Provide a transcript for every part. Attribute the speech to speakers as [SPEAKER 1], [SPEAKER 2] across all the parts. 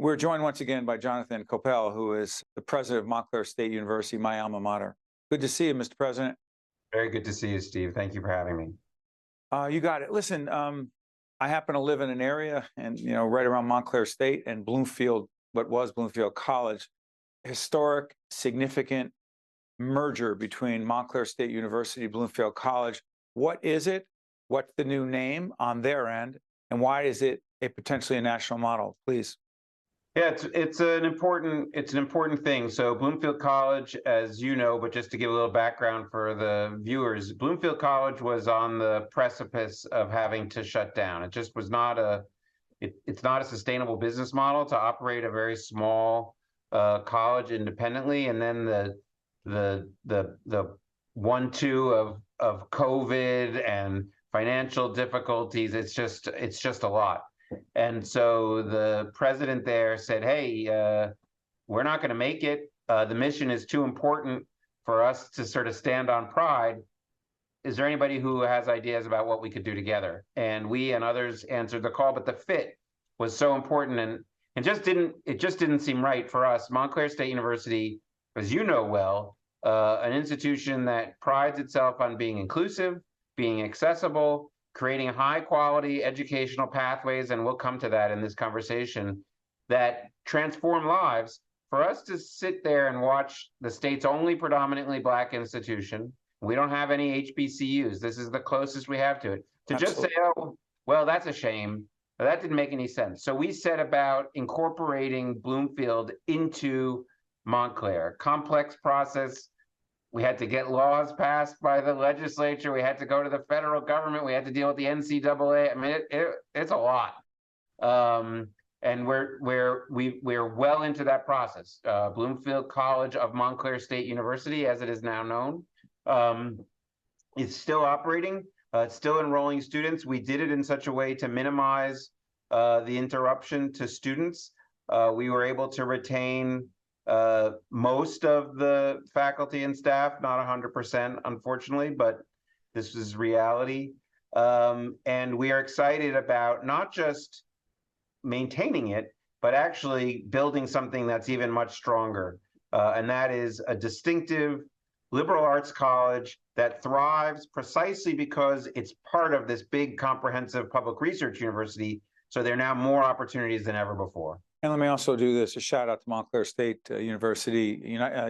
[SPEAKER 1] We're joined once again by Jonathan Koppell, who is the president of Montclair State University, my alma mater. Good to see you, Mr. President.
[SPEAKER 2] Very good to see you, Steve. Thank you for having me.
[SPEAKER 1] You got it. Listen, I happen to live in an area and, right around Montclair State and Bloomfield, what was Bloomfield College, historic, significant merger between Montclair State University, Bloomfield College. What is it? What's the new name on their end? And why is it potentially a national model? Please.
[SPEAKER 2] Yeah, it's an important thing. So Bloomfield College, as you know, but just to give a little background for the viewers, Bloomfield College was on the precipice of having to shut down. It just was not it's not a sustainable business model to operate a very small college independently. And then the 1-2 of COVID and financial difficulties, it's just a lot. And so the president there said, hey, we're not going to make it. The mission is too important for us to sort of stand on pride. Is there anybody who has ideas about what we could do together? And we and others answered the call, but the fit was so important, and it just didn't seem right for us. Montclair State University, as you know well, an institution that prides itself on being inclusive, being accessible, creating high-quality educational pathways, and we'll come to that in this conversation, that transform lives. For us to sit there and watch the state's only predominantly Black institution, we don't have any HBCUs. This is the closest we have to it. To Absolutely. Just say, oh, well, that's a shame. That didn't make any sense. So we set about incorporating Bloomfield into Montclair. Complex process. We had to get laws passed by the legislature. We had to go to the federal government. We had to deal with the NCAA. I mean, it's a lot. And we're well into that process. Bloomfield College of Montclair State University, as it is now known, is still operating. It's still enrolling students. We did it in such a way to minimize the interruption to students. We were able to retain most of the faculty and staff, not 100%, unfortunately, but this is reality. And we are excited about not just maintaining it, but actually building something that's even much stronger. And that is a distinctive liberal arts college that thrives precisely because it's part of this big comprehensive public research university. So there are now more opportunities than ever before.
[SPEAKER 1] And let me also do this, a shout out to Montclair State University,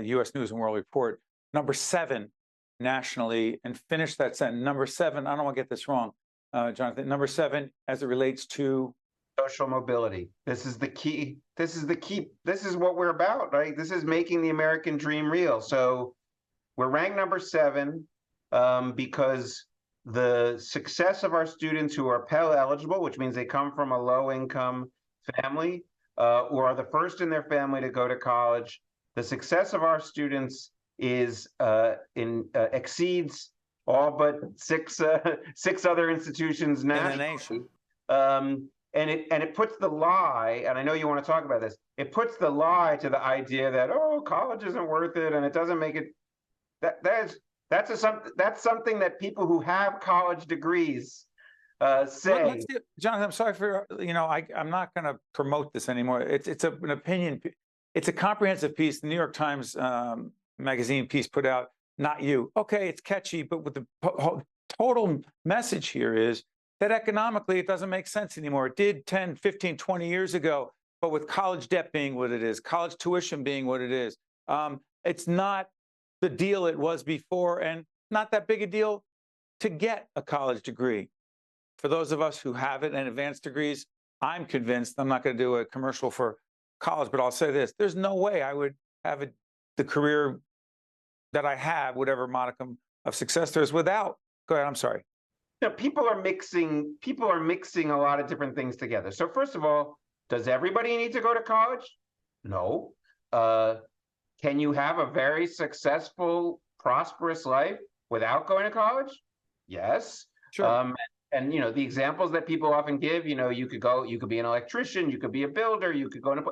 [SPEAKER 1] U.S. News and World Report, number 7 nationally, and finish that sentence. Number 7, I don't want to get this wrong, Jonathan, number 7 as it relates to
[SPEAKER 2] social mobility. This is the key. This is what we're about, right? This is making the American dream real. So we're ranked number 7 because the success of our students who are Pell eligible, which means they come from a low income family, or are the first in their family to go to college, the success of our students is exceeds all but six other institutions nationally. And it puts the lie, and I know you want to talk about this, it puts the lie to the idea that, oh, college isn't worth it and it doesn't make it. That's something that people who have college degrees say.
[SPEAKER 1] Jonathan, I'm sorry for, I'm not going to promote this anymore. It's an opinion. It's a comprehensive piece. The New York Times magazine piece put out, not you. Okay, it's catchy, but with the total message here is that economically it doesn't make sense anymore. It did 10, 15, 20 years ago, but with college debt being what it is, college tuition being what it is, it's not the deal it was before, and not that big a deal to get a college degree. For those of us who have it and advanced degrees, I'm convinced, I'm not going to do a commercial for college, but I'll say this, there's no way I would have the career that I have, whatever modicum of success there is, without, go ahead, I'm sorry.
[SPEAKER 2] People are mixing a lot of different things together. So first of all, does everybody need to go to college? No. Can you have a very successful, prosperous life without going to college? Yes.
[SPEAKER 1] Sure.
[SPEAKER 2] And the examples that people often give, you could be an electrician, you could be a builder, you could go into,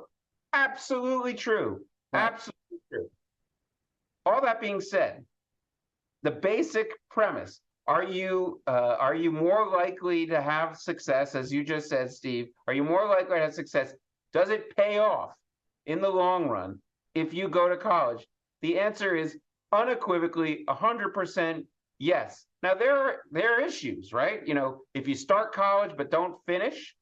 [SPEAKER 2] absolutely true. Right. Absolutely true. All that being said, the basic premise, are you more likely to have success, as you just said, Steve? Are you more likely to have success Does it pay off in the long run if you go to college? The answer is unequivocally 100% yes. Now there are issues, right? You know, if you start college but don't finish,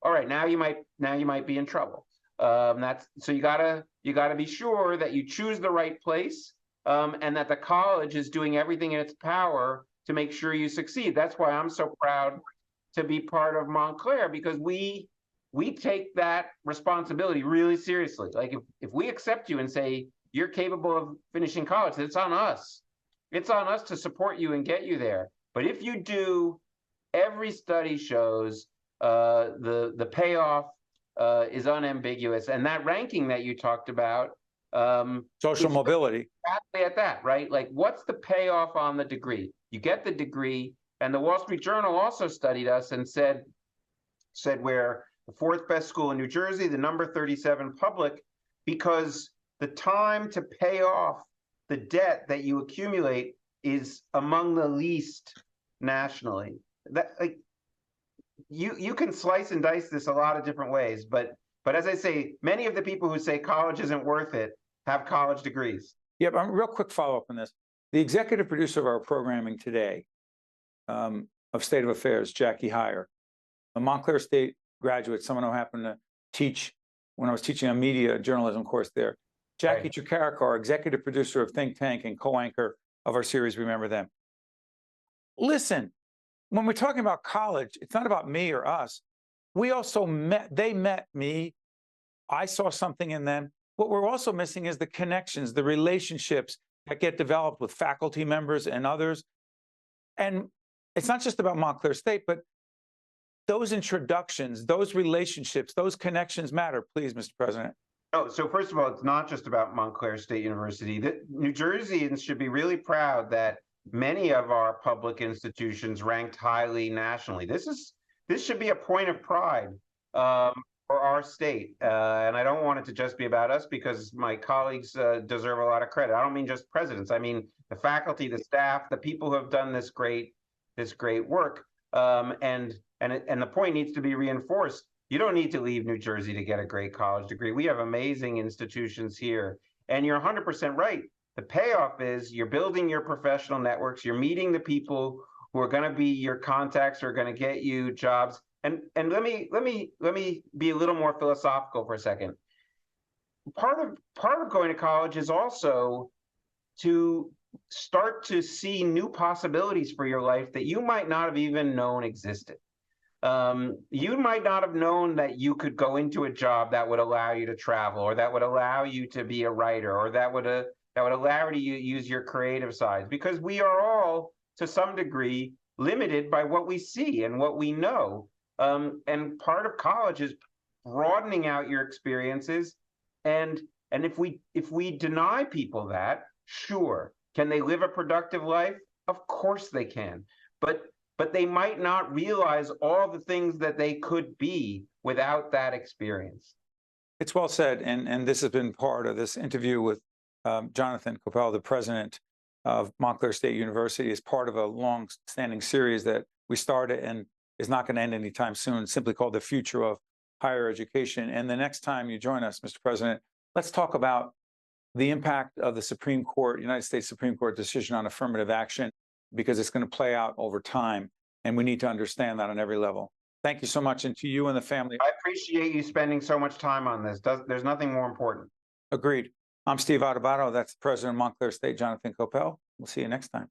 [SPEAKER 2] all right, now you might be in trouble. That's so you gotta be sure that you choose the right place, and that the college is doing everything in its power to make sure you succeed. That's why I'm so proud to be part of Montclair, because we take that responsibility really seriously. Like if we accept you and say you're capable of finishing college, it's on us. It's on us to support you and get you there. But if you do, every study shows the payoff is unambiguous. And that ranking that you talked about,
[SPEAKER 1] social mobility,
[SPEAKER 2] exactly at that, right? Like, what's the payoff on the degree? You get the degree, and the Wall Street Journal also studied us and said we're the fourth best school in New Jersey, the number 37 public, because the time to pay off the debt that you accumulate is among the least nationally. That, like, you can slice and dice this a lot of different ways, but as I say, many of the people who say college isn't worth it have college degrees.
[SPEAKER 1] Yeah, but real quick follow-up on this. The executive producer of our programming today, of State of Affairs, Jackie Heyer, a Montclair State graduate, someone who happened to teach when I was teaching a media journalism course there. Jackie
[SPEAKER 2] Right.
[SPEAKER 1] Chikarik, our executive producer of Think Tank and co-anchor of our series, Remember Them. Listen, when we're talking about college, it's not about me or us. We also they met me. I saw something in them. What we're also missing is the connections, the relationships that get developed with faculty members and others. And it's not just about Montclair State, but those introductions, those relationships, those connections matter, please, Mr. President.
[SPEAKER 2] Oh, so first of all, it's not just about Montclair State University. New Jerseyans should be really proud that many of our public institutions ranked highly nationally. This should be a point of pride for our state. And I don't want it to just be about us, because my colleagues deserve a lot of credit. I don't mean just presidents. I mean the faculty, the staff, the people who have done this great work. And the point needs to be reinforced. You don't need to leave New Jersey to get a great college degree. We have amazing institutions here. And you're 100% right. The payoff is you're building your professional networks. You're meeting the people who are going to be your contacts, who are going to get you jobs. And let me be a little more philosophical for a second. Part of going to college is also to start to see new possibilities for your life that you might not have even known existed. You might not have known that you could go into a job that would allow you to travel, or that would allow you to be a writer, or that would allow you to use your creative sides, because we are all, to some degree, limited by what we see and what we know. And part of college is broadening out your experiences. And if we deny people that, sure, can they live a productive life? Of course they can. But they might not realize all the things that they could be without that experience.
[SPEAKER 1] It's well said. And this has been part of this interview with Jonathan Koppell, the president of Montclair State University, is part of a long-standing series that we started and is not going to end anytime soon, simply called The Future of Higher Education. And the next time you join us, Mr. President, let's talk about the impact of the Supreme Court, United States Supreme Court decision on affirmative action, because it's going to play out over time. And we need to understand that on every level. Thank you so much. And to you and the family.
[SPEAKER 2] I appreciate you spending so much time on this. There's nothing more important.
[SPEAKER 1] Agreed. I'm Steve Adubato. That's the president of Montclair State, Jonathan Koppell. We'll see you next time.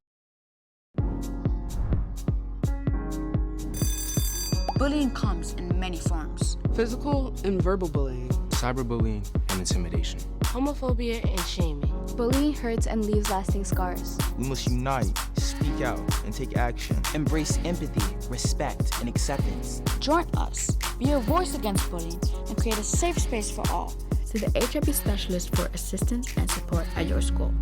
[SPEAKER 3] Bullying comes in many forms.
[SPEAKER 4] Physical and verbal bullying.
[SPEAKER 5] Cyberbullying and intimidation.
[SPEAKER 6] Homophobia and shaming.
[SPEAKER 7] Bullying hurts and leaves lasting scars.
[SPEAKER 5] We must unite, speak out, and take action.
[SPEAKER 8] Embrace empathy, respect, and acceptance.
[SPEAKER 3] Join us. Be your voice against bullying and create a safe space for all.
[SPEAKER 7] See the HIB specialist for assistance and support at your school.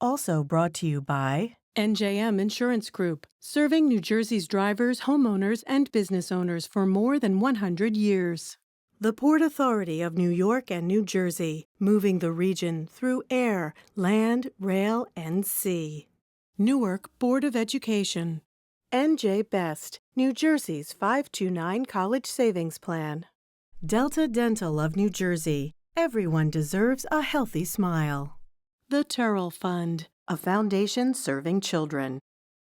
[SPEAKER 9] Also brought to you by
[SPEAKER 10] NJM Insurance Group, serving New Jersey's drivers, homeowners, and business owners for more than 100 years. The Port Authority of New York and New Jersey, moving the region through air, land, rail, and sea. Newark Board of Education. NJ Best, New Jersey's 529 College Savings Plan. Delta Dental of New Jersey. Everyone deserves a healthy smile. The Turrell Fund, a foundation serving children.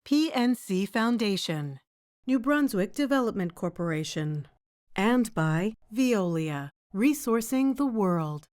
[SPEAKER 10] PNC Foundation. New Brunswick Development Corporation. And by Veolia, resourcing the world.